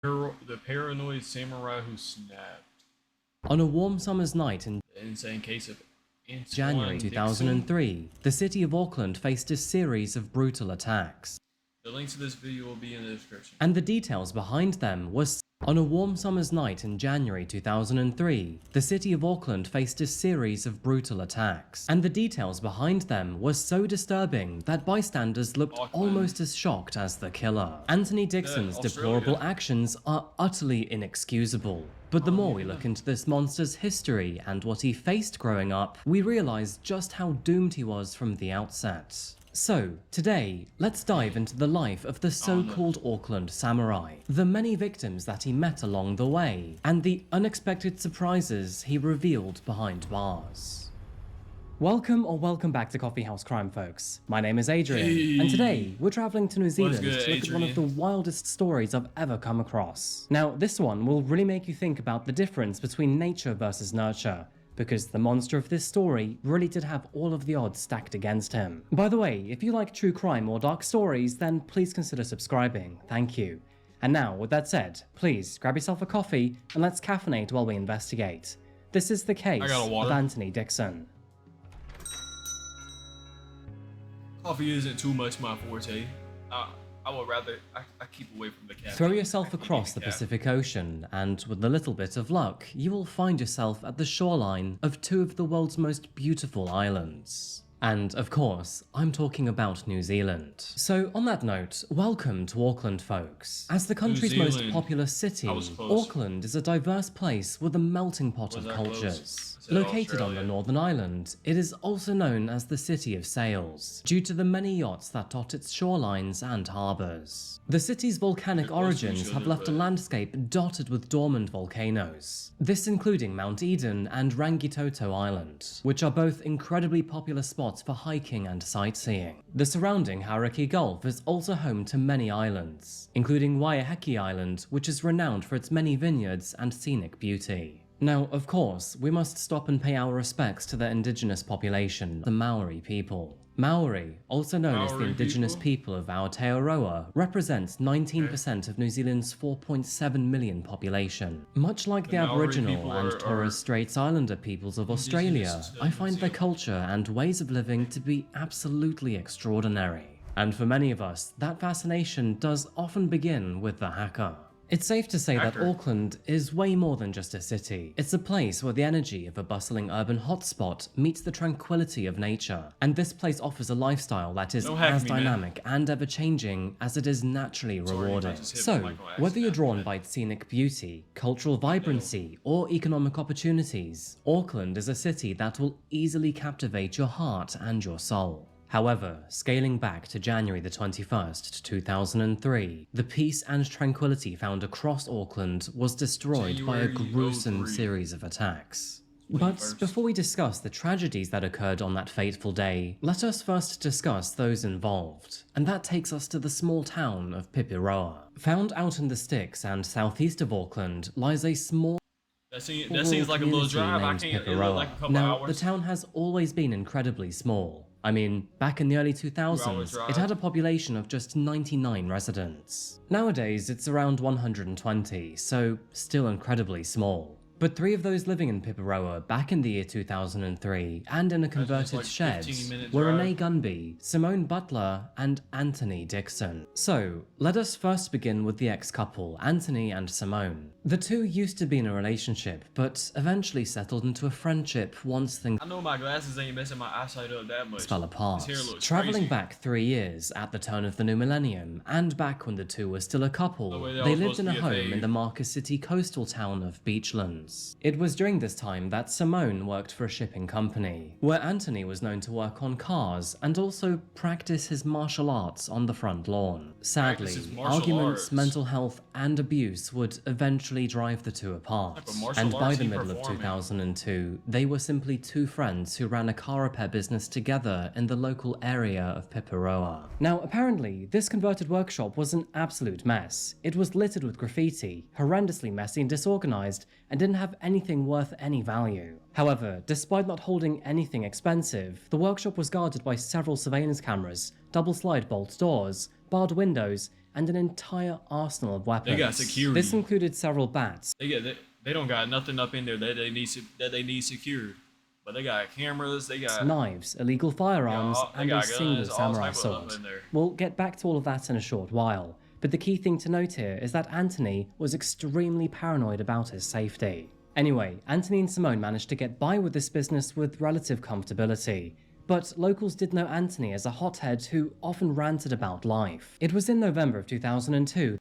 The paranoid samurai who snapped. On a warm summer's night in The insane case of January Antoine Dixon. 2003, the city of Auckland faced a series of brutal attacks. The link to this video will be in the description. And the details behind them was on a warm summer's night in January 2003, the city of Auckland faced a series of brutal attacks. And the details behind them were so disturbing that bystanders looked almost as shocked as the killer. Antonie Dixon's deplorable actions are utterly inexcusable. But the more we look into this monster's history and what he faced growing up, we realize just how doomed he was from the outset. So, today, let's dive into the life of the so-called Auckland samurai, the many victims that he met along the way, and the unexpected surprises he revealed behind bars. Welcome back to Coffee House Crime, folks. My name is Adrian, and today we're traveling to New Zealand to look at one of the wildest stories I've ever come across. Now, this one will really make you think about the difference between nature versus nurture, because the monster of this story really did have all of the odds stacked against him. By the way, if you like true crime or dark stories, then please consider subscribing, thank you. And now, with that said, please grab yourself a coffee and let's caffeinate while we investigate. This is the case of Antonie Dixon. Coffee isn't too much my forte. I would rather I keep away from the caffeine. Throw yourself across the Pacific Ocean, and with a little bit of luck, you will find yourself at the shoreline of two of the world's most beautiful islands. And of course, I'm talking about New Zealand. So on that note, welcome to Auckland, folks. As the country's most populous city, Auckland is a diverse place with a melting pot of cultures. Located on the Northern Island, it is also known as the City of Sails, due to the many yachts that dot its shorelines and harbours. The city's volcanic origins have left a landscape dotted with dormant volcanoes, this including Mount Eden and Rangitoto Island, which are both incredibly popular spots for hiking and sightseeing. The surrounding Hauraki Gulf is also home to many islands, including Waiheke Island, which is renowned for its many vineyards and scenic beauty. Now, of course, we must stop and pay our respects to the indigenous population, the Maori people. Maori, also known as the indigenous people of Aotearoa, represents 19% of New Zealand's 4.7 million population. Much like the Aboriginal and Torres Straits Islander peoples of Australia, I find their culture and ways of living to be absolutely extraordinary. And for many of us, that fascination does often begin with the haka. It's safe to say that Auckland is way more than just a city. It's a place where the energy of a bustling urban hotspot meets the tranquility of nature. And this place offers a lifestyle that is as dynamic and ever-changing as it is naturally rewarding. So, whether you're drawn by its scenic beauty, cultural vibrancy, or economic opportunities, Auckland is a city that will easily captivate your heart and your soul. However, scaling back to January the 21st, 2003, the peace and tranquility found across Auckland was destroyed by a gruesome series of attacks. But before we discuss the tragedies that occurred on that fateful day, let us first discuss those involved. And that takes us to the small town of Pipiroa. Found out in the sticks and southeast of Auckland lies a small That seems like a little drive. I can't. It looked like a couple now, hours. the town has always been incredibly small. I mean, back in the early 2000s, it had a population of just 99 residents. Nowadays, it's around 120, so still incredibly small. But three of those living in Pipiroa back in the year 2003, and in a converted shed, were Renee Gunby, Simone Butler, and Antonie Dixon. So, let us first begin with the ex-couple, Antonie and Simone. The two used to be in a relationship, but eventually settled into a friendship once things I know my glasses ain't messing my eyesight up that much. fell apart. Traveling crazy. back 3 years at the turn of the new millennium, and back when the two were still a couple, they lived in a home in the Marcus City coastal town of Beachlands. It was during this time that Simone worked for a shipping company, where Antonie was known to work on cars and also practice his martial arts on the front lawn. Sadly, arguments, mental health, and abuse would eventually drive the two apart, and by the middle of 2002, they were simply two friends who ran a car repair business together in the local area of Pipiroa. Now, apparently, this converted workshop was an absolute mess. It was littered with graffiti, horrendously messy and disorganized, and didn't have anything worth any value. However, despite not holding anything expensive, the workshop was guarded by several surveillance cameras, double slide bolt doors, barred windows, and an entire arsenal of weapons. They got security. This included several bats. They don't got nothing up in there that they need secured. But they got cameras, they got knives, illegal firearms, and a single samurai sword. We'll get back to all of that in a short while, but the key thing to note here is that Antonie was extremely paranoid about his safety. Anyway, Antonie and Simone managed to get by with this business with relative comfortability, but locals did know Antonie as a hothead who often ranted about life. It was in November of 2002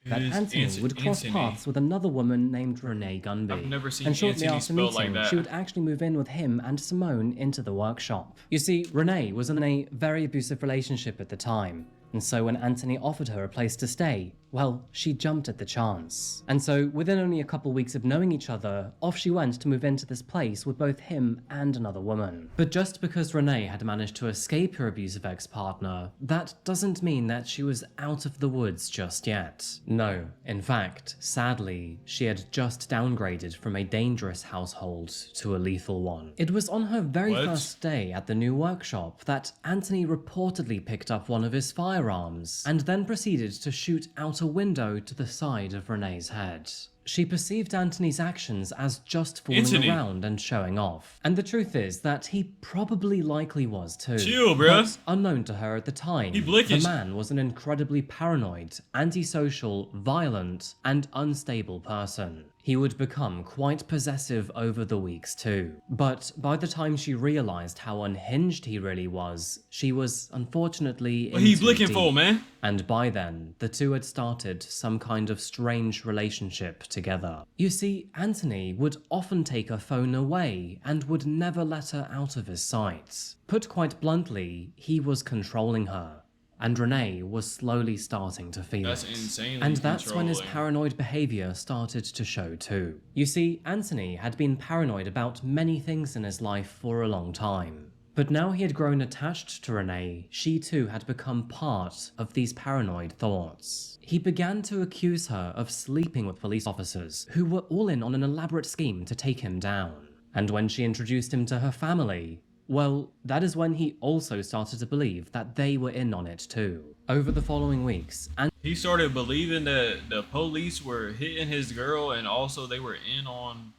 that Antonie would cross paths with another woman named Renee Gunby. I've never seen and shortly Antonie after spelled meeting, like that. she would actually move in with him and Simone into the workshop. You see, Renee was in a very abusive relationship at the time, and so when Antonie offered her a place to stay, well, she jumped at the chance. And so, within only a couple weeks of knowing each other, off she went to move into this place with both him and another woman. But just because Renee had managed to escape her abusive ex-partner, that doesn't mean that she was out of the woods just yet. No, in fact, sadly, she had just downgraded from a dangerous household to a lethal one. It was on her very first day at the new workshop that Antonie reportedly picked up one of his firearms, and then proceeded to shoot out a window to the side of Renee's head. She perceived Antonie's actions as just fooling around and showing off. And the truth is that he probably likely was too. Chill, bruh. But unknown to her at the time, the man was an incredibly paranoid, antisocial, violent, and unstable person. He would become quite possessive over the weeks too. But by the time she realized how unhinged he really was, she was unfortunately What he blicking for, man? And by then, the two had started some kind of strange relationship together. You see, Antonie would often take her phone away and would never let her out of his sight. Put quite bluntly, he was controlling her. And Renee was slowly starting to feel That's it. insanely And that's when his controlling. paranoid behavior started to show too. You see, Antonie had been paranoid about many things in his life for a long time. But now he had grown attached to Renee, she too had become part of these paranoid thoughts. He began to accuse her of sleeping with police officers who were all in on an elaborate scheme to take him down. And when she introduced him to her family, well, that is when he also started to believe that they were in on it too. Over the following weeks, He started believing that the police were hitting his girl and also they were in on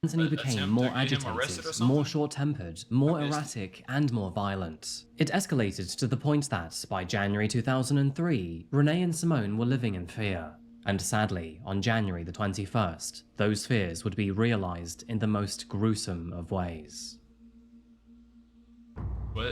Antonie became more agitated, more short-tempered, more erratic, and more violent. It escalated to the point that, by January 2003, Renee and Simone were living in fear. And sadly, on January the 21st, those fears would be realized in the most gruesome of ways.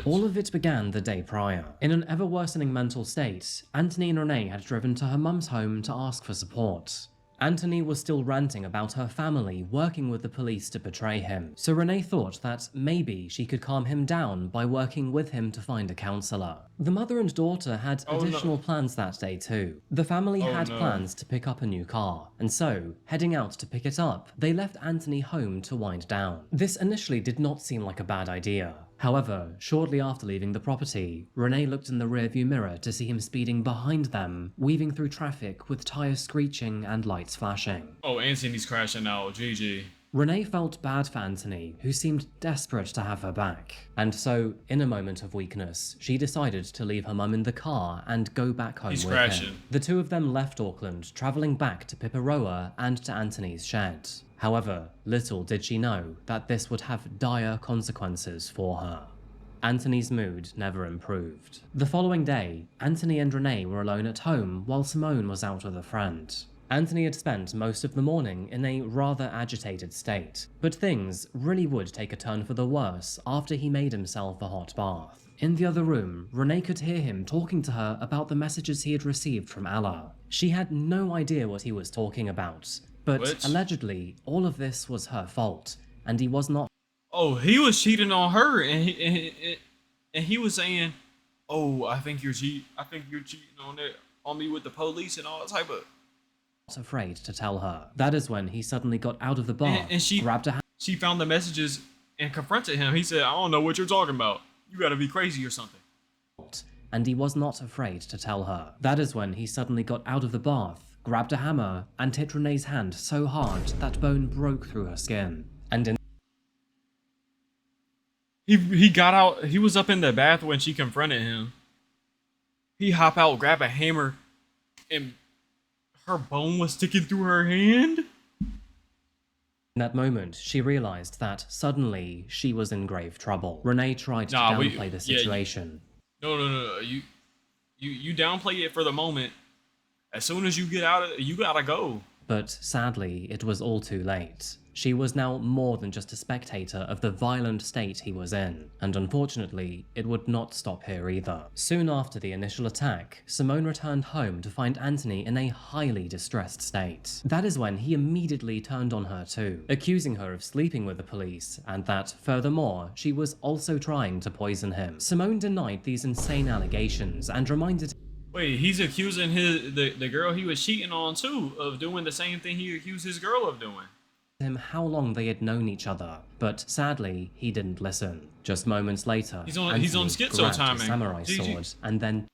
All of it began the day prior. In an ever-worsening mental state, Antonie and Renee had driven to her mum's home to ask for support. Antonie was still ranting about her family working with the police to betray him, so Renee thought that maybe she could calm him down by working with him to find a counsellor. The mother and daughter had additional plans that day too. The family had plans to pick up a new car, and so, heading out to pick it up, they left Antonie home to wind down. This initially did not seem like a bad idea. However, shortly after leaving the property, Renee looked in the rearview mirror to see him speeding behind them, weaving through traffic with tires screeching and lights flashing. Oh, Antonie's crashing out, GG. Renee felt bad for Antonie, who seemed desperate to have her back. And so, in a moment of weakness, she decided to leave her mum in the car and go back home with him. The two of them left Auckland, travelling back to Piparoa and to Antonie's shed. However, little did she know that this would have dire consequences for her. Antonie's mood never improved. The following day, Antonie and Renee were alone at home while Simone was out with a friend. Antonie had spent most of the morning in a rather agitated state, but things really would take a turn for the worse after he made himself a hot bath. In the other room, Renee could hear him talking to her about the messages he had received from Allah. She had no idea what he was talking about, but allegedly, all of this was her fault, and he was not. Oh, he was cheating on her, and he was saying, "Oh, I think you're cheating on me with the police and all type of." Afraid to tell her. That is when he suddenly got out of the bar, and she grabbed her. She found the messages and confronted him. He said, "I don't know what you're talking about. You gotta be crazy or something." And he was not afraid to tell her. That is when he suddenly got out of the bath, grabbed a hammer, and hit Renee's hand so hard that bone broke through her skin. And in he got out. He was up in the bath when she confronted him. he hop out, grab a hammer, and her bone was sticking through her hand. In that moment, she realized that suddenly she was in grave trouble. Renee tried to downplay the situation. No. You downplay it for the moment. As soon as you get out of it, you gotta go. But sadly, it was all too late. She was now more than just a spectator of the violent state he was in, and unfortunately, it would not stop here either. Soon after the initial attack, Simone returned home to find Antonie in a highly distressed state. That is when he immediately turned on her too, accusing her of sleeping with the police, and that, furthermore, she was also trying to poison him. Simone denied these insane allegations and reminded Wait, he's accusing the girl he was cheating on too of doing the same thing he accused his girl of doing. him how long they had known each other, but sadly, he didn't listen. Just moments later, he's on Antonie schizo grabbed timing. his samurai sword and then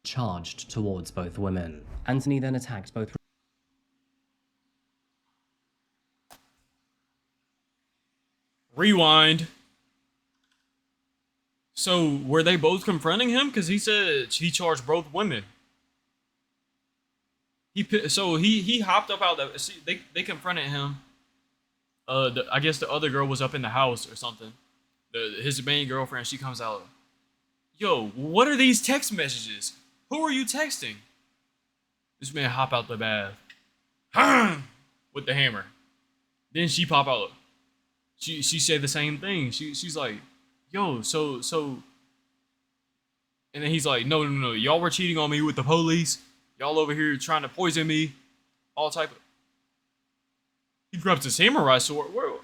charged towards both women. Antonie then attacked both. Rewind. So were they both confronting him? Because he said he charged both women. He hopped up out the. See, they confronted him. I guess the other girl was up in the house or something. His main girlfriend, she comes out. Yo, what are these text messages? Who are you texting? This man hop out the bath. With the hammer. Then she pop out. She said the same thing. She's like, yo, so. And then he's like, no. Y'all were cheating on me with the police. Y'all over here trying to poison me. All type of. He grabs a samurai sword. Whoa.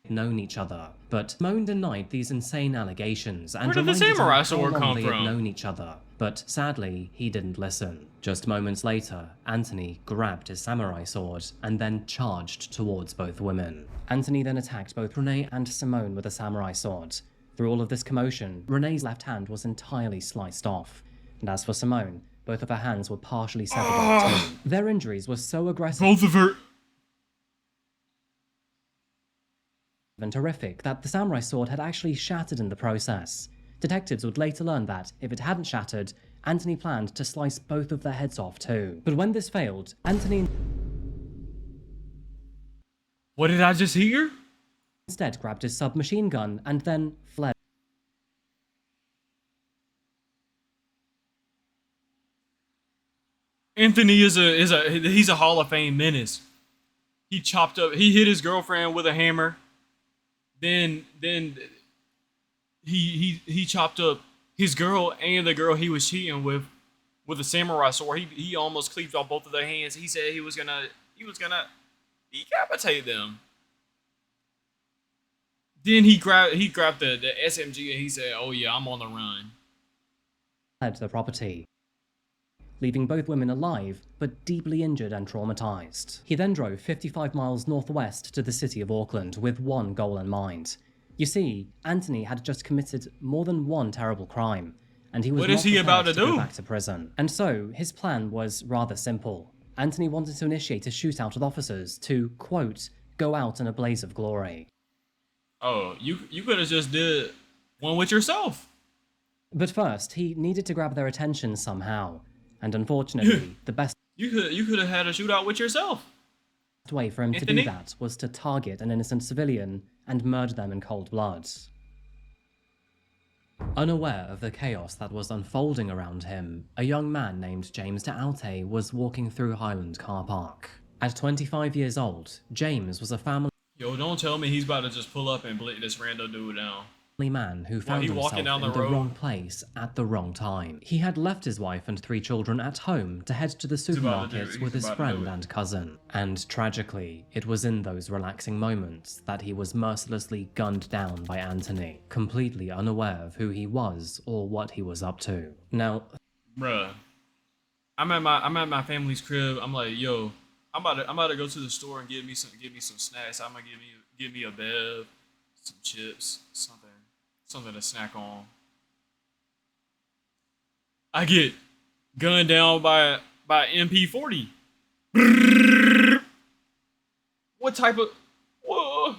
Known each other, but Simone denied these insane allegations and Where did the reminded samurai him sword how long come they from? had known each other. But sadly, he didn't listen. Just moments later, Antonie grabbed his samurai sword and then charged towards both women. Antonie then attacked both Renee and Simone with a samurai sword. Through all of this commotion, Renee's left hand was entirely sliced off, and as for Simone, both of her hands were partially severed off too. Their injuries were so aggressive. Both of her. And horrific that the samurai sword had actually shattered in the process. Detectives would later learn that, if it hadn't shattered, Antonie planned to slice both of their heads off too. But when this failed, Antonie What did I just hear? instead grabbed his submachine gun and then fled. Anthony he's a Hall of Fame menace. He hit his girlfriend with a hammer. Then he chopped up his girl and the girl he was cheating with a samurai sword. He almost cleaved off both of their hands. He said he was gonna decapitate them. Then he grabbed the SMG and he said, "Oh yeah, I'm on the run." Fled the property, leaving both women alive, but deeply injured and traumatized. He then drove 55 miles northwest to the city of Auckland with one goal in mind. You see, Antonie had just committed more than one terrible crime, and he was What not is he prepared about to go do? back to prison. And so, his plan was rather simple. Antonie wanted to initiate a shootout with officers to, quote, go out in a blaze of glory. Oh, you could have just did one with yourself. But first, he needed to grab their attention somehow, and unfortunately, the best You could have had a shootout with yourself. way for him to do that was to target an innocent civilian and murder them in cold blood. Unaware of the chaos that was unfolding around him, a young man named James D'Alte was walking through Highland Car Park. At 25 years old, James was a family Yo, don't tell me he's about to just pull up and blitz this rando dude down. man who found he himself walking down in the the road? wrong place at the wrong time. He had left his wife and 3 children at home to head to the about to do supermarket it. with He's his about to do friend it. and cousin. And tragically, it was in those relaxing moments that he was mercilessly gunned down by Antonie, completely unaware of who he was or what he was up to. Now, Bruh. I'm at my family's crib. I'm like, yo, I'm about to go to the store and give me some snacks. I'm gonna give me a bev, some chips, something to snack on. I get gunned down by MP40. What type of whoa?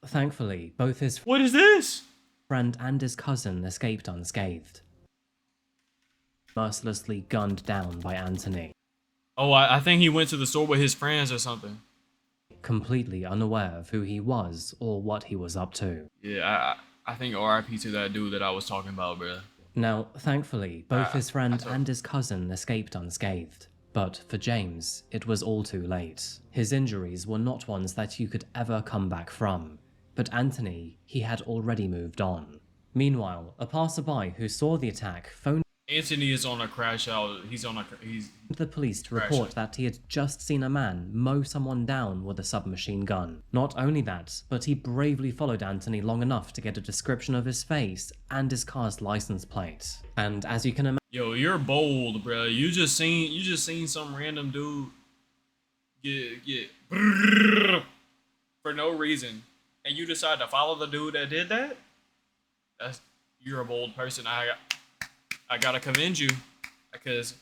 thankfully, both his What is this? friend and his cousin escaped unscathed. mercilessly gunned down by Antonie, Oh, I think he went to the store with his friends or something. completely unaware of who he was or what he was up to. Yeah, I think R.I.P. to that dude that I was talking about, bro. Now, thankfully, both his friend told- and his cousin escaped unscathed. But for James, it was all too late. His injuries were not ones that you could ever come back from. But Antonie, he had already moved on. Meanwhile, a passerby who saw the attack phoned Antonie is on a crash out. He's the police to Crashing. report that he had just seen a man mow someone down with a submachine gun. Not only that, but he bravely followed Antonie long enough to get a description of his face and his car's license plate. And as you can imagine, Yo, you're bold, bro. You just seen some random dude get for no reason, and you decide to follow the dude that did that. You're a bold person. I gotta commend you, because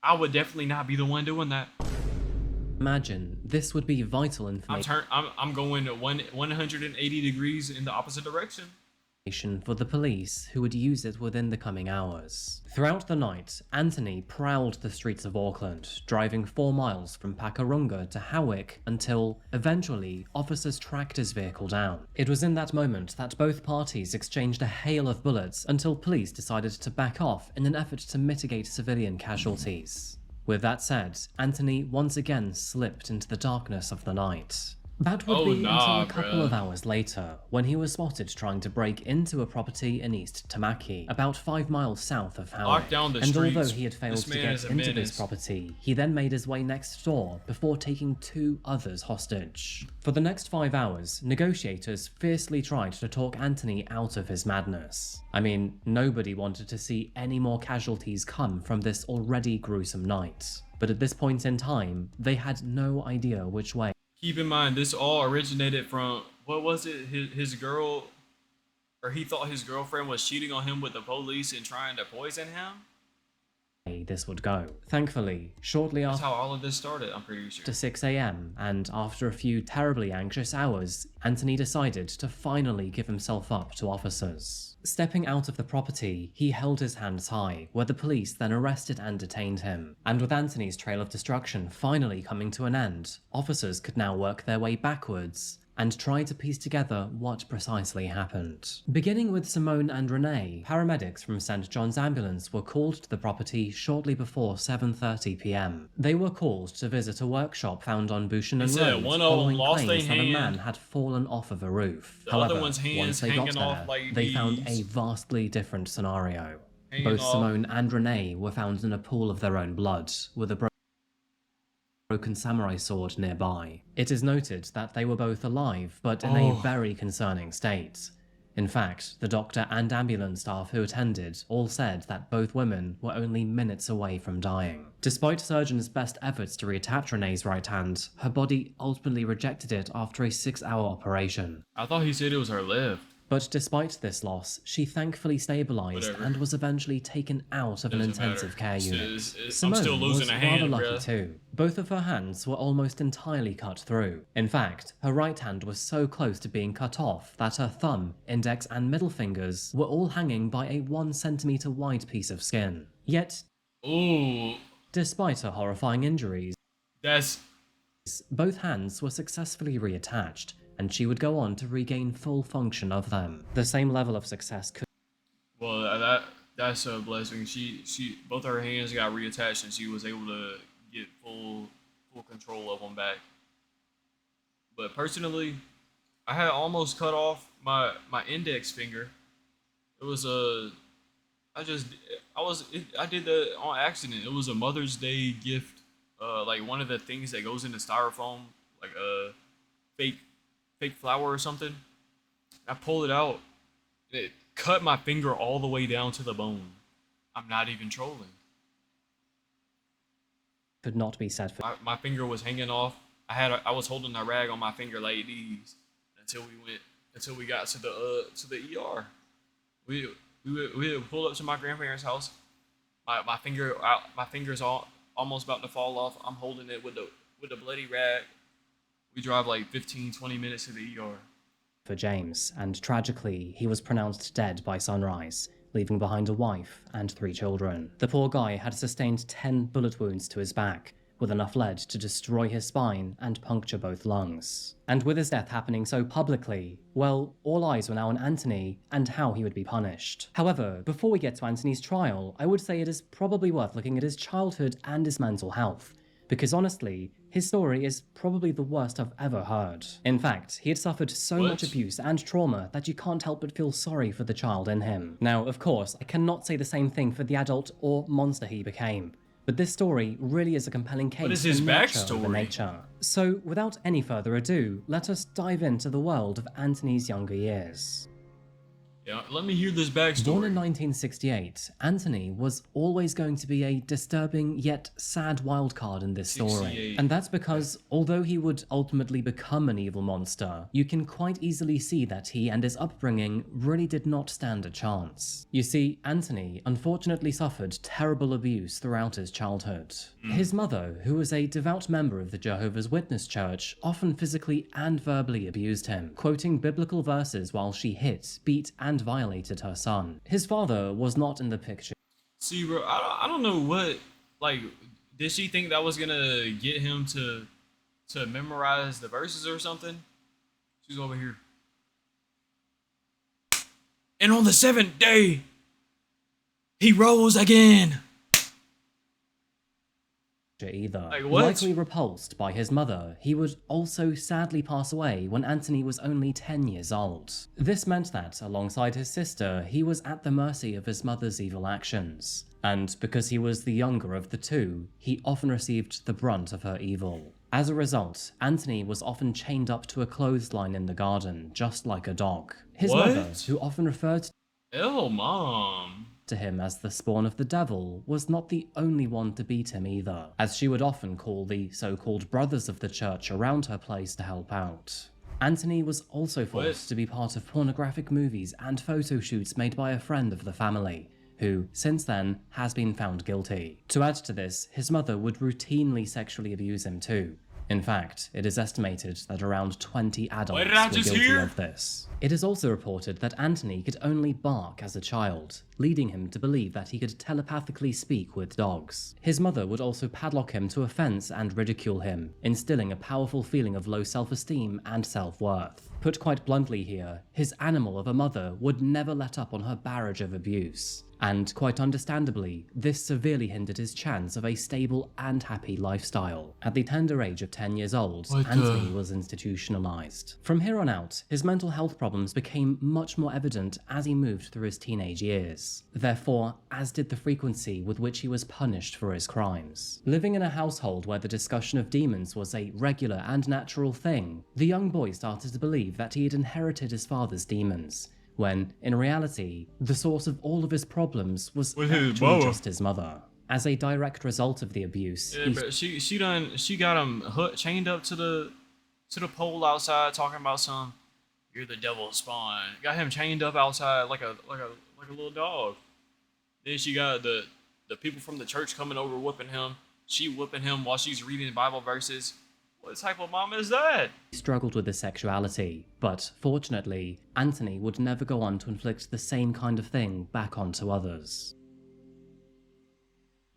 I would definitely not be the one doing that. imagine this would be vital information I'm going 180 degrees in the opposite direction. for the police who would use it within the coming hours. Throughout the night, Antonie prowled the streets of Auckland, driving 4 miles from Pakurunga to Howick until, eventually, officers tracked his vehicle down. It was in that moment that both parties exchanged a hail of bullets until police decided to back off in an effort to mitigate civilian casualties. With that said, Antonie once again slipped into the darkness of the night. That would be until a couple of hours later, when he was spotted trying to break into a property in East Tamaki, about 5 miles south of Howick. Lock down the And streets. although he had failed This to man get is a into this menace. property, he then made his way next door before taking 2 others hostage. For the next 5 hours, negotiators fiercely tried to talk Antonie out of his madness. I mean, nobody wanted to see any more casualties come from this already gruesome night. But at this point in time, they had no idea which way. Keep in mind, this all originated from, what was it? His girl, or he thought his girlfriend was cheating on him with the police and trying to poison him. This would go. Thankfully, shortly That's after how all of this started, I'm pretty sure. 6 a.m, and after a few terribly anxious hours, Antonie decided to finally give himself up to officers. Stepping out of the property, he held his hands high, where the police then arrested and detained him. And with Antonie's trail of destruction finally coming to an end, officers could now work their way backwards and try to piece together what precisely happened. Beginning with Simone and Renee, paramedics from St. John's Ambulance were called to the property shortly before 7:30 p.m. They were called to visit a workshop found on Buchanan said Road one of them following lost claims their that a hand. man had fallen off of a roof. The However, other one's hands once they got hanging there, off like they found a these. vastly different scenario. Hanging Both off. Simone and Renee were found in a pool of their own blood, with a broken samurai sword nearby. It is noted that they were both alive, but in a very concerning state. In fact, the doctor and ambulance staff who attended all said that both women were only minutes away from dying. Despite surgeons' best efforts to reattach Renee's right hand, her body ultimately rejected it after a 6-hour operation. I thought he said it was her left. But despite this loss, she thankfully stabilized Whatever. and was eventually taken out of an Doesn't intensive matter. care It's- unit. I'm Simone still losing was a rather hand, lucky bruh. too. Both of her hands were almost entirely cut through. In fact, her right hand was so close to being cut off that her thumb, index and middle fingers were all hanging by a 1 centimeter wide piece of skin. Yet, Ooh, despite her horrifying injuries, that's both hands were successfully reattached, and she would go on to regain full function of them. The same level of success could well. That's a blessing. She both her hands got reattached and she was able to get full control of them back. But personally, I had almost cut off my index finger. It was I did that on accident. It was a Mother's Day gift. Like one of the things that goes into styrofoam, like a fake flower or something. I pulled it out. It cut my finger all the way down to the bone. I'm not even trolling. not be said for My finger was hanging off. I was holding a rag on my finger like these until we got to the ER. We would pull up to my grandparents' house. My finger's almost about to fall off. I'm holding it with the bloody rag. We drive like 15-20 minutes to the ER. James, and tragically, he was pronounced dead by sunrise, leaving behind a wife and 3 children. The poor guy had sustained 10 bullet wounds to his back, with enough lead to destroy his spine and puncture both lungs. And with his death happening so publicly, well, all eyes were now on Antonie and how he would be punished. However, before we get to Antonie's trial, I would say it is probably worth looking at his childhood and his mental health, because honestly, his story is probably the worst I've ever heard. In fact, he had suffered so much abuse and trauma that you can't help but feel sorry for the child in him. Now, of course, I cannot say the same thing for the adult or monster he became, but this story really is a compelling case What is his for nurture over backstory? nature. So, without any further ado, let us dive into the world of Antonie's younger years. Yeah, let me hear this backstory. Born in 1968, Antonie was always going to be a disturbing yet sad wildcard in this story. 68. And that's because, although he would ultimately become an evil monster, you can quite easily see that he and his upbringing really did not stand a chance. You see, Antonie unfortunately suffered terrible abuse throughout his childhood. His mother, who was a devout member of the Jehovah's Witness Church, often physically and verbally abused him, quoting biblical verses while she hit, beat, and violated her son. His father was not in the picture. See, bro, I don't know what, like, did she think that was gonna get him to memorize the verses or something? She's over here. And on the 7th day, he rose again. Either. Like, what? Likely repulsed by his mother, he would also sadly pass away when Antonie was only 10 years old. This meant that, alongside his sister, he was at the mercy of his mother's evil actions. And because he was the younger of the two, he often received the brunt of her evil. As a result, Antonie was often chained up to a clothesline in the garden, just like a dog. His What? mother, who often referred Oh, mom. to him as the spawn of the devil, was not the only one to beat him either, as she would often call the so-called brothers of the church around her place to help out. Antonie was also forced to be part of pornographic movies and photo shoots made by a friend of the family, who, since then, has been found guilty. To add to this, his mother would routinely sexually abuse him too. In fact, it is estimated that around 20 adults were guilty of this. It is also reported that Antonie could only bark as a child, leading him to believe that he could telepathically speak with dogs. His mother would also padlock him to a fence and ridicule him, instilling a powerful feeling of low self-esteem and self-worth. Put quite bluntly here, his animal of a mother would never let up on her barrage of abuse. And quite understandably, this severely hindered his chance of a stable and happy lifestyle. At the tender age of 10 years old, Antonie was institutionalized. From here on out, his mental health problems became much more evident as he moved through his teenage years. Therefore, as did the frequency with which he was punished for his crimes. Living in a household where the discussion of demons was a regular and natural thing, the young boy started to believe that he had inherited his father's demons, when, in reality, the source of all of his problems was actually just his mother. As a direct result of the abuse, but she got him chained up to the pole outside, talking about some, you're the devil's spawn. Got him chained up outside like a little dog. Then she got the people from the church coming over whipping him. She whipping him while she's reading Bible verses. What type of mom is that? He struggled with his sexuality, but fortunately, Antonie would never go on to inflict the same kind of thing back onto others.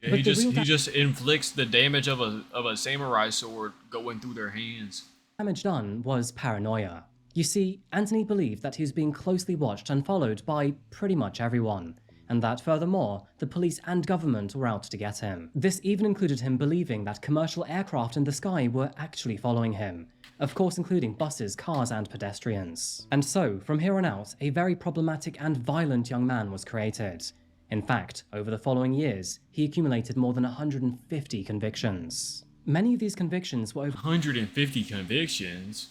Yeah, he just inflicts the damage of a samurai sword going through their hands. Damage done was paranoia. You see, Antonie believed that he was being closely watched and followed by pretty much everyone, and that furthermore, the police and government were out to get him. This even included him believing that commercial aircraft in the sky were actually following him, of course including buses, cars, and pedestrians. And so, from here on out, a very problematic and violent young man was created. In fact, over the following years, he accumulated more than 150 convictions. Many of these convictions were over 150 convictions?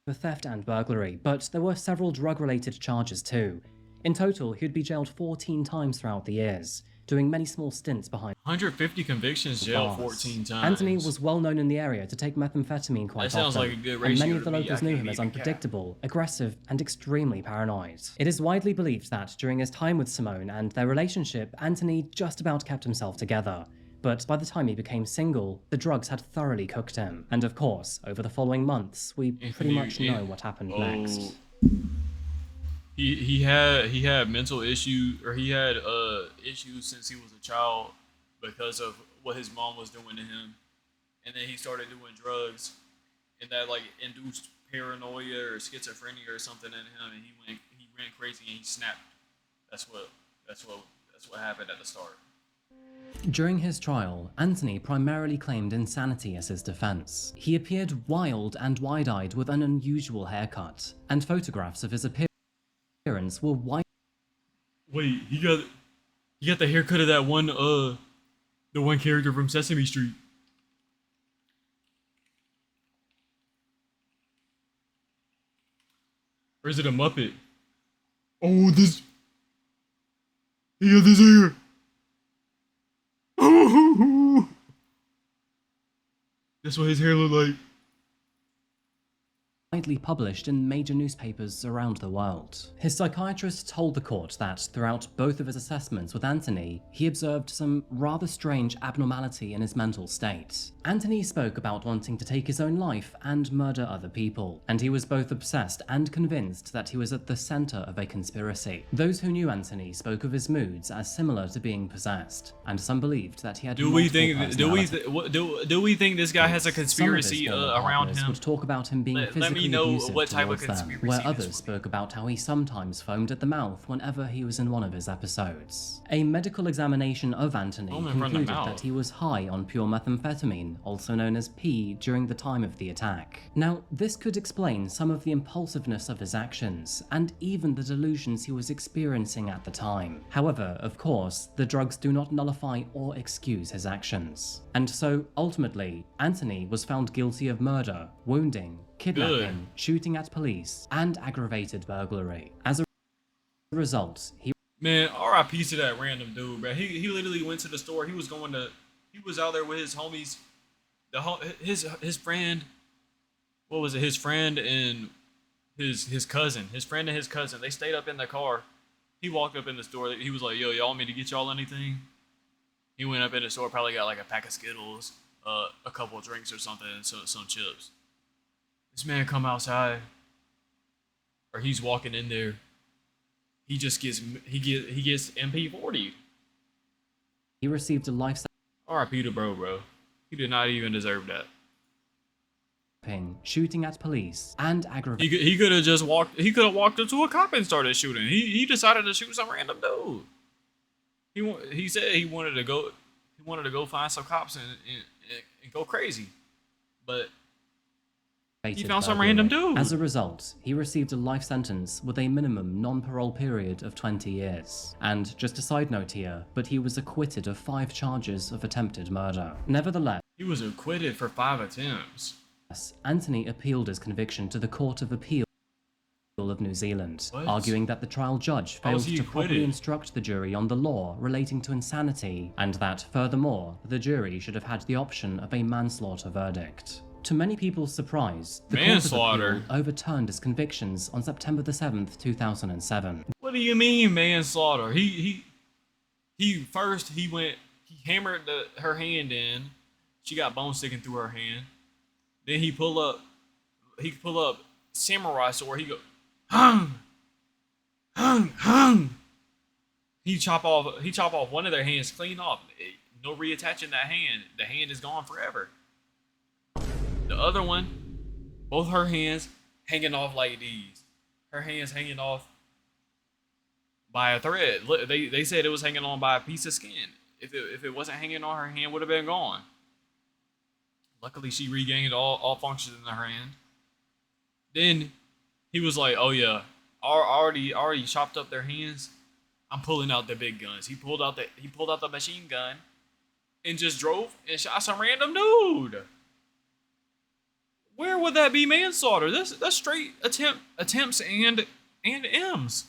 for theft and burglary, but there were several drug-related charges too. In total, he'd be jailed 14 times throughout the years, doing many small stints behind 150 convictions, jailed 14 times. Antonie was well known in the area to take methamphetamine quite often, sounds like a good ratio and many of the to me. locals I knew can't him as even cap. unpredictable, aggressive, and extremely paranoid. It is widely believed that during his time with Simone and their relationship, Antonie just about kept himself together. But by the time he became single, the drugs had thoroughly cooked him. And of course, over the following months, we pretty much know what happened next. he had mental issues, or he had issues since he was a child because of what his mom was doing to him, and then he started doing drugs, and that like induced paranoia or schizophrenia or something in him, and he ran crazy and he snapped. That's what that's what happened at the start. During his trial, Antonie primarily claimed insanity as his defense. He appeared wild and wide-eyed with an unusual haircut, and photographs of his appearance were wide. Wait, he got the haircut of that one the one character from Sesame Street. Or is it a Muppet? Oh, this. He got this hair. That's what his hair looked like. Widely published in major newspapers around the world. His psychiatrist told the court that throughout both of his assessments with Antonie, he observed some rather strange abnormality in his mental state. Antonie spoke about wanting to take his own life and murder other people, and he was both obsessed and convinced that he was at the center of a conspiracy. Those who knew Antonie spoke of his moods as similar to being possessed, and some believed that he had do we think this guy has a conspiracy around him? Would talk about him being physically know abusive what type of towards them, conspiracy where this others would be. spoke about how he sometimes foamed at the mouth whenever he was in one of his episodes. A medical examination of Antonie Foam in front of the concluded mouth. that he was high on pure methamphetamine, also known as P, during the time of the attack. Now, this could explain some of the impulsiveness of his actions, and even the delusions he was experiencing at the time. However, of course, the drugs do not nullify or excuse his actions. And so, ultimately, Antonie was found guilty of murder, wounding, kidnapping, shooting at police, and aggravated burglary. As a result, he Man, R.I.P. to that random dude, bro. He literally went to the store. He was out there with his homies, his friend. What was it? His friend and his cousin. His friend and his cousin. They stayed up in the car. He walked up in the store. He was like, "Yo, y'all want me to get y'all anything?" He went up in the store, probably got like a pack of Skittles, a couple of drinks or something, and some chips. This man come outside, or he's walking in there. He gets MP40. he received a life R.I.P. to bro. He did not even deserve that. sentence, shooting at police, and aggravated. He could have just walked. He could have walked up to a cop and started shooting. He decided to shoot some random dude. He said he wanted to go find some cops and go crazy, but he found some random dude. As a result, he received a life sentence with a minimum non-parole period of 20 years. And just a side note here, but he was acquitted of 5 charges of attempted murder. Nevertheless, He was acquitted for 5 attempts. Antonie appealed his conviction to the Court of Appeal of New Zealand, What? arguing that the trial judge How failed was he to properly acquitted? instruct the jury on the law relating to insanity, and that, furthermore, the jury should have had the option of a manslaughter verdict. To many people's surprise, the Court of Manslaughter? Appeal overturned his convictions on September the 7th, 2007. What do you mean manslaughter? He hammered her hand in. She got bone sticking through her hand. Then he pull up samurai sword. He go, hung. He chop off one of their hands clean off. No reattaching that hand. The hand is gone forever. The other one, both her hands hanging off like these. Her hands hanging off by a thread. Look, they said it was hanging on by a piece of skin. If it wasn't hanging on, her hand would have been gone. Luckily, she regained all functions in her hand. Then he was like, "Oh yeah, I already chopped up their hands. I'm pulling out the big guns." He pulled out the machine gun and just drove and shot some random dude. Where would that be manslaughter? That's straight attempts and M's.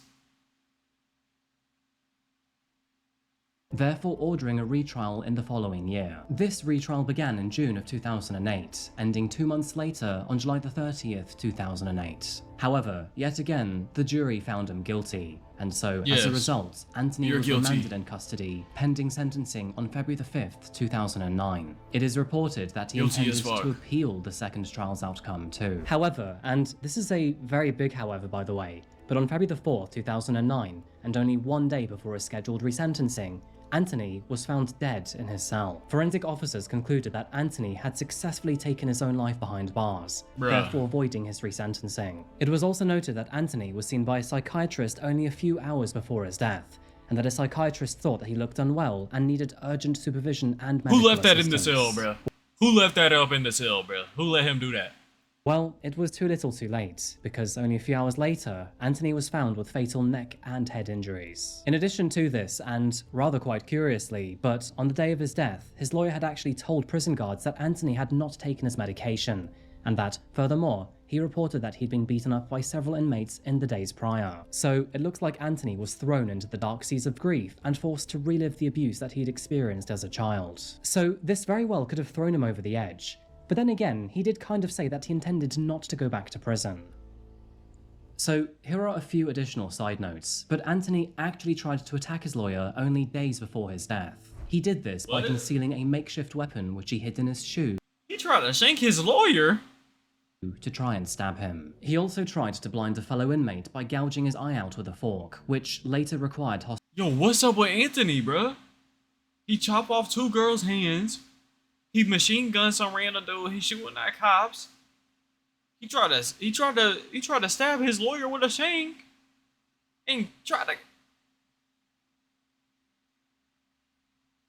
Therefore ordering a retrial in the following year. This retrial began in June of 2008, ending 2 months later on July the 30th, 2008. However, yet again, the jury found him guilty, and so as a Yes. result, Antonie You're was guilty. remanded in custody, pending sentencing on February the 5th, 2009. It is reported that he Guilty as intended fuck. to appeal the second trial's outcome too. However, and this is a very big however by the way, But on February the 4th, 2009, and only one day before his scheduled resentencing, Antonie was found dead in his cell. Forensic officers concluded that Antonie had successfully taken his own life behind bars, therefore avoiding his resentencing. It was also noted that Antonie was seen by a psychiatrist only a few hours before his death, and that a psychiatrist thought that he looked unwell and needed urgent supervision and medical Who left that assistance. in the cell, bruh? Who left that up in the cell, bruh? Who let him do that? Well, it was too little too late, because only a few hours later, Antonie was found with fatal neck and head injuries. In addition to this, and rather quite curiously, but on the day of his death, his lawyer had actually told prison guards that Antonie had not taken his medication, and that, furthermore, he reported that he'd been beaten up by several inmates in the days prior. So it looks like Antonie was thrown into the dark seas of grief and forced to relive the abuse that he'd experienced as a child. So this very well could have thrown him over the edge. But then again, he did kind of say that he intended not to go back to prison. So here are a few additional side notes, but Antonie actually tried to attack his lawyer only days before his death. He did this by concealing a makeshift weapon which he hid in his shoe. He tried to shank his lawyer? To try and stab him. He also tried to blind a fellow inmate by gouging his eye out with a fork, which later required Yo, what's up with Antonie, bruh? He chopped off 2 girls' hands. He machine gunned some random dude. He shooting at cops. He tried to stab his lawyer with a shank, and tried to.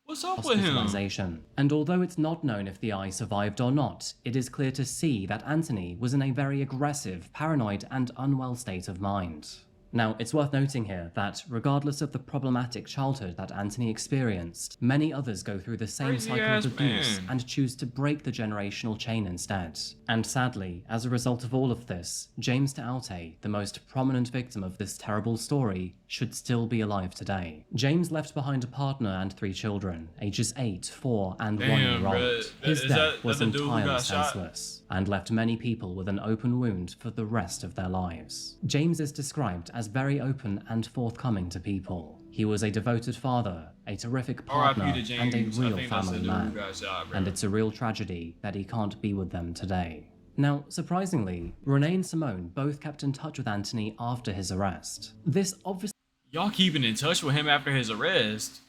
What's up with him? And although it's not known if the eye survived or not, it is clear to see that Antonie was in a very aggressive, paranoid, and unwell state of mind. Now, it's worth noting here that, regardless of the problematic childhood that Antonie experienced, many others go through the same cycle of abuse and choose to break the generational chain instead. And sadly, as a result of all of this, James Taoute, the most prominent victim of this terrible story, should still be alive today. James left behind a partner and 3 children, ages 8, 4, and 1-year-old. His death was entirely senseless, and left many people with an open wound for the rest of their lives. James is described as very open and forthcoming to people. He was a devoted father, a terrific partner, and a real family man. And it's a real tragedy that he can't be with them today. Now, surprisingly, Renee and Simone both kept in touch with Antonie after his arrest. This obviously— Y'all keeping in touch with him after his arrest?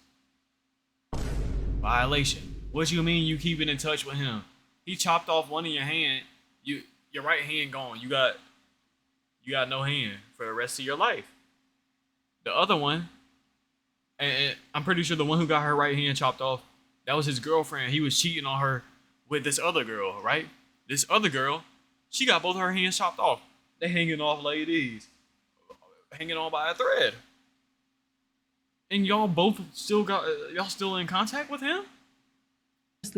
Violation. What you mean you keeping in touch with him? He chopped off one of your hand. Your right hand gone. You got no hand for the rest of your life. The other one, and I'm pretty sure the one who got her right hand chopped off, that was his girlfriend. He was cheating on her with this other girl, right? This other girl, she got both her hands chopped off. They hanging off like these, hanging on by a thread. And y'all still in contact with him?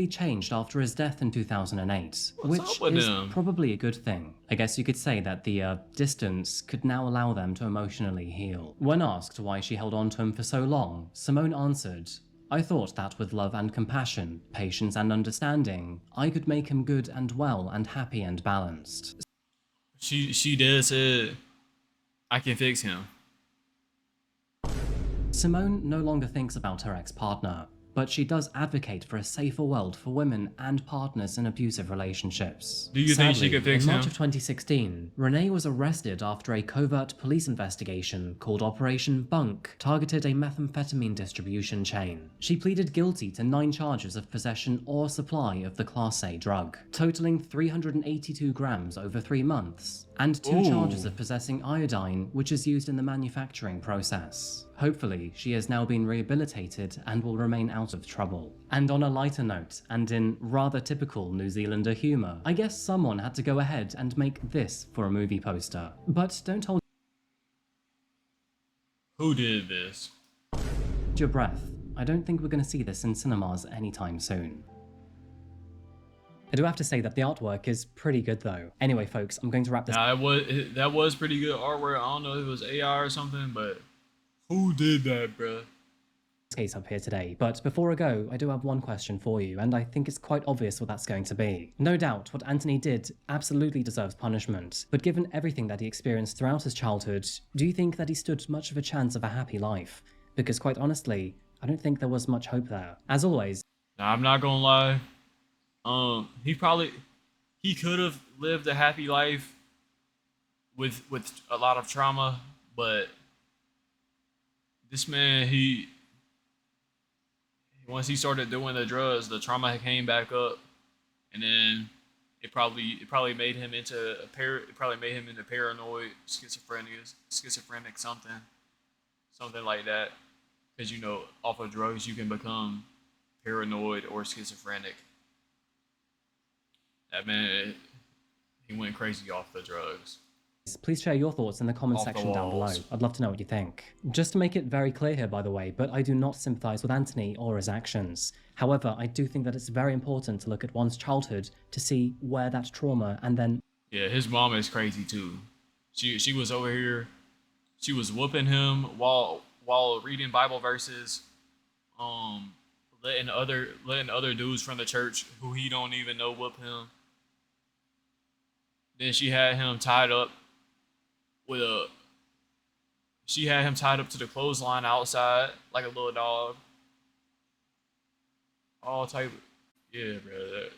changed after his death in 2008, which is probably a good thing. I guess you could say that the distance could now allow them to emotionally heal. When asked why she held on to him for so long, Simone answered, "I thought that with love and compassion, patience and understanding, I could make him good and well and happy and balanced." She did say, "I can fix him." Simone no longer thinks about her ex-partner, but she does advocate for a safer world for women and partners in abusive relationships. Do you think she could fix him? In March of 2016, Renee was arrested after a covert police investigation called Operation Bunk targeted a methamphetamine distribution chain. She pleaded guilty to 9 charges of possession or supply of the Class A drug, totaling 382 grams over 3 months, and 2 charges of possessing iodine, which is used in the manufacturing process. Hopefully, she has now been rehabilitated and will remain out of trouble. And on a lighter note, and in rather typical New Zealander humour, I guess someone had to go ahead and make this for a movie poster. But don't hold Who did this? your breath. I don't think we're going to see this in cinemas anytime soon. I do have to say that the artwork is pretty good though. Anyway folks, I'm going to wrap this that was pretty good artwork. I don't know if it was AI or something, but who did that, bruh? Case up here today, but before I go, I do have one question for you, and I think it's quite obvious what that's going to be. No doubt, what Antonie did absolutely deserves punishment, but given everything that he experienced throughout his childhood, do you think that he stood much of a chance of a happy life? Because quite honestly, I don't think there was much hope there. As always, Nah, I'm not gonna lie. He could have lived a happy life with a lot of trauma, But this man, he once he started doing the drugs, the trauma came back up, and then it probably made him into it probably made him into paranoid, schizophrenic something like that. Because off of drugs you can become paranoid or schizophrenic. That man, he went crazy off the drugs. Please share your thoughts in the comment Off the section down below. walls. I'd love to know what you think. Just to make it very clear here, by the way, but I do not sympathise with Antonie or his actions. However, I do think that it's very important to look at one's childhood to see where that trauma and then... Yeah, his mom is crazy too. She was over here. She was whooping him while reading Bible verses. Letting other dudes from the church who he don't even know whoop him. Then she had him tied up to the clothesline outside like a little dog. All type. Yeah, bro.